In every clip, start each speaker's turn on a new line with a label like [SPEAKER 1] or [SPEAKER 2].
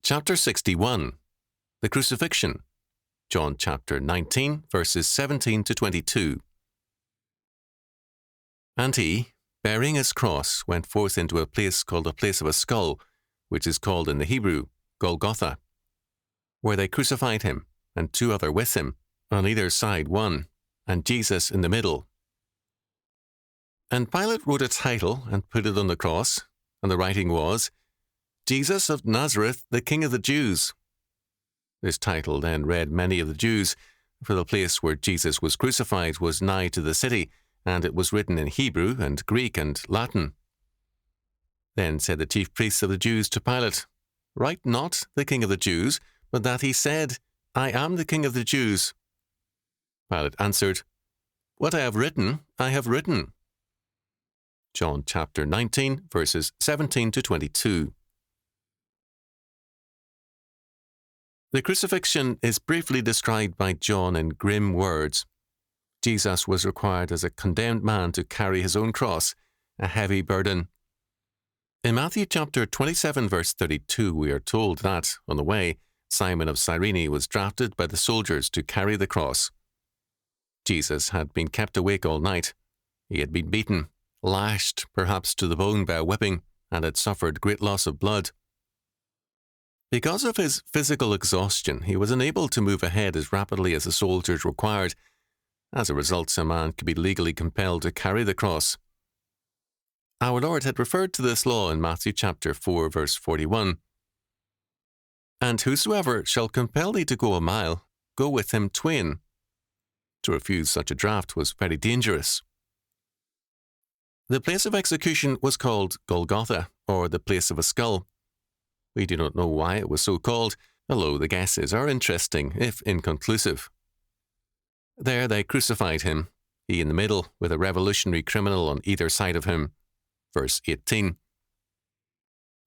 [SPEAKER 1] Chapter 61. The Crucifixion. John chapter 19, verses 17 to 22. And he, bearing his cross, went forth into a place called the place of a skull, which is called in the Hebrew Golgotha, where they crucified him, and two other with him, on either side one, and Jesus in the middle. And Pilate wrote a title and put it on the cross, and the writing was, Jesus of Nazareth, the King of the Jews. This title then read many of the Jews, for the place where Jesus was crucified was nigh to the city, and it was written in Hebrew and Greek and Latin. Then said the chief priests of the Jews to Pilate, Write not the King of the Jews, but that he said, I am the King of the Jews. Pilate answered, What I have written, I have written. John chapter 19, verses 17 to 22. The crucifixion is briefly described by John in grim words. Jesus was required as a condemned man to carry his own cross, a heavy burden. In Matthew chapter 27, verse 32, we are told that, on the way, Simon of Cyrene was drafted by the soldiers to carry the cross. Jesus had been kept awake all night. He had been beaten, lashed perhaps to the bone by a whipping, and had suffered great loss of blood. Because of his physical exhaustion, he was unable to move ahead as rapidly as the soldiers required. As a result, a man could be legally compelled to carry the cross. Our Lord had referred to this law in Matthew chapter 4, verse 41. And whosoever shall compel thee to go a mile, go with him twain. To refuse such a draft was very dangerous. The place of execution was called Golgotha, or the place of a skull. We do not know why it was so called, although the guesses are interesting, if inconclusive. There they crucified him, he in the middle, with a revolutionary criminal on either side of him. Verse 18.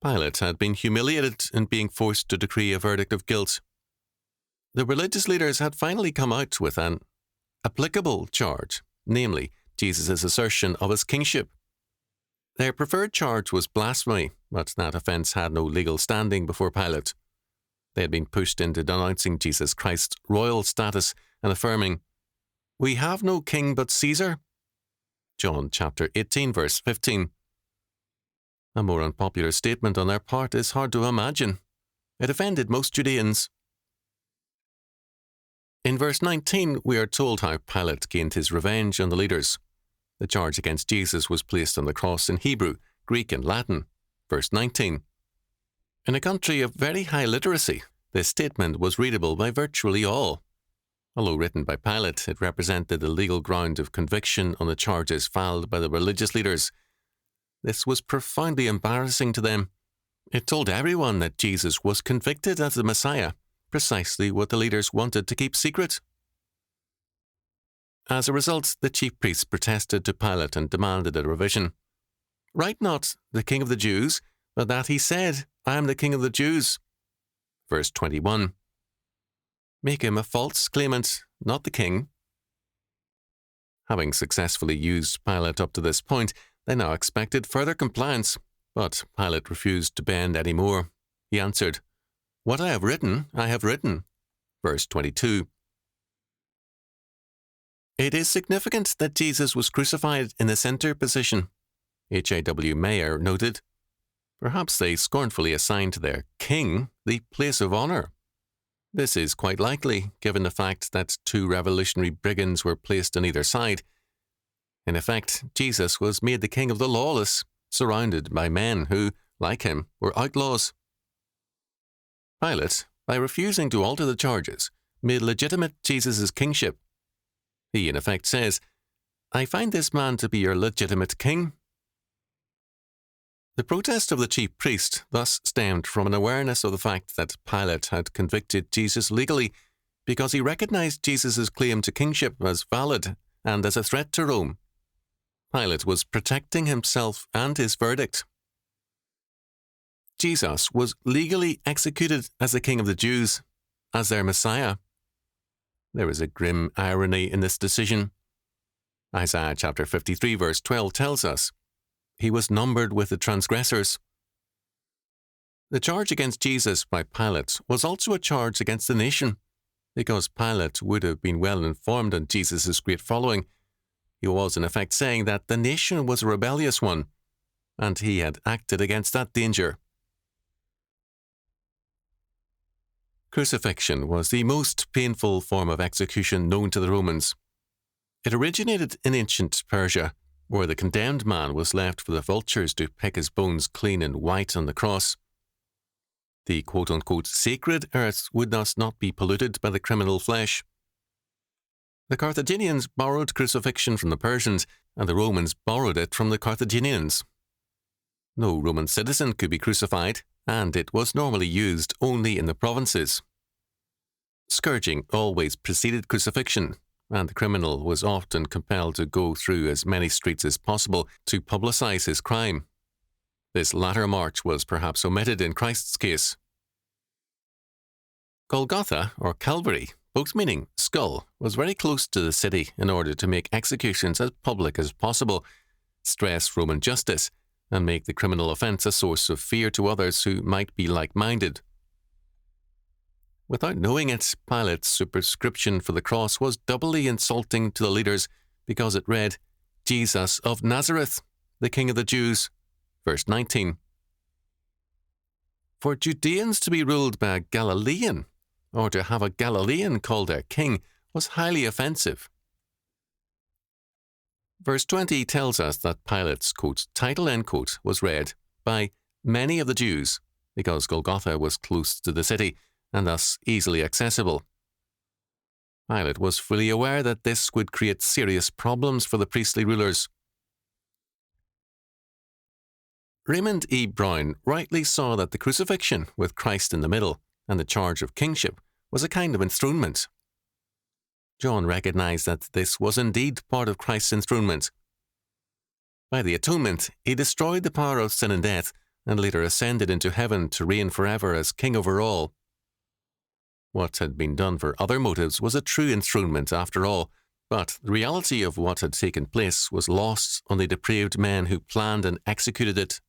[SPEAKER 1] Pilate had been humiliated in being forced to decree a verdict of guilt. The religious leaders had finally come out with an applicable charge, namely, Jesus' assertion of his kingship. Their preferred charge was blasphemy, but that offence had no legal standing before Pilate. They had been pushed into denouncing Jesus Christ's royal status and affirming, We have no king but Caesar. John chapter 18, verse 15. A more unpopular statement on their part is hard to imagine. It offended most Judeans. In verse 19, we are told how Pilate gained his revenge on the leaders. The charge against Jesus was placed on the cross in Hebrew, Greek, and Latin. Verse 19. In a country of very high literacy, this statement was readable by virtually all. Although written by Pilate, it represented the legal ground of conviction on the charges filed by the religious leaders. This was profoundly embarrassing to them. It told everyone that Jesus was convicted as the Messiah, precisely what the leaders wanted to keep secret. As a result, the chief priests protested to Pilate and demanded a revision. Write not the King of the Jews, but that he said, I am the King of the Jews. Verse 21. Make him a false claimant, not the king. Having successfully used Pilate up to this point, they now expected further compliance, but Pilate refused to bend any more. He answered, What I have written, I have written. Verse 22. It is significant that Jesus was crucified in the center position. H.A.W. Mayer noted, Perhaps they scornfully assigned to their king the place of honor. This is quite likely, given the fact that two revolutionary brigands were placed on either side. In effect, Jesus was made the king of the lawless, surrounded by men who, like him, were outlaws. Pilate, by refusing to alter the charges, made legitimate Jesus' kingship. He, in effect, says, I find this man to be your legitimate king. The protest of the chief priest thus stemmed from an awareness of the fact that Pilate had convicted Jesus legally because he recognized Jesus' claim to kingship as valid and as a threat to Rome. Pilate was protecting himself and his verdict. Jesus was legally executed as the King of the Jews, as their Messiah. There is a grim irony in this decision. Isaiah chapter 53 verse 12 tells us, He was numbered with the transgressors. The charge against Jesus by Pilate was also a charge against the nation, because Pilate would have been well informed on Jesus' great following. He was in effect saying that the nation was a rebellious one, and he had acted against that danger. Crucifixion was the most painful form of execution known to the Romans. It originated in ancient Persia, where the condemned man was left for the vultures to pick his bones clean and white on the cross. The quote-unquote sacred earth would thus not be polluted by the criminal flesh. The Carthaginians borrowed crucifixion from the Persians, and the Romans borrowed it from the Carthaginians. No Roman citizen could be crucified, and it was normally used only in the provinces. Scourging always preceded crucifixion, and the criminal was often compelled to go through as many streets as possible to publicize his crime. This latter march was perhaps omitted in Christ's case. Golgotha, or Calvary, both meaning skull, was very close to the city in order to make executions as public as possible, stress Roman justice, and make the criminal offence a source of fear to others who might be like-minded. Without knowing it, Pilate's superscription for the cross was doubly insulting to the leaders because it read, "Jesus of Nazareth, the King of the Jews." Verse 19. For Judeans to be ruled by a Galilean, or to have a Galilean called their king, was highly offensive. Verse 20 tells us that Pilate's, quote, title, end quote, was read by many of the Jews, because Golgotha was close to the city, and thus easily accessible. Pilate was fully aware that this would create serious problems for the priestly rulers. Raymond E. Brown rightly saw that the crucifixion, with Christ in the middle, and the charge of kingship, was a kind of enthronement. John recognized that this was indeed part of Christ's enthronement. By the atonement, he destroyed the power of sin and death, and later ascended into heaven to reign forever as king over all. What had been done for other motives was a true enthronement after all, but the reality of what had taken place was lost on the depraved men who planned and executed it.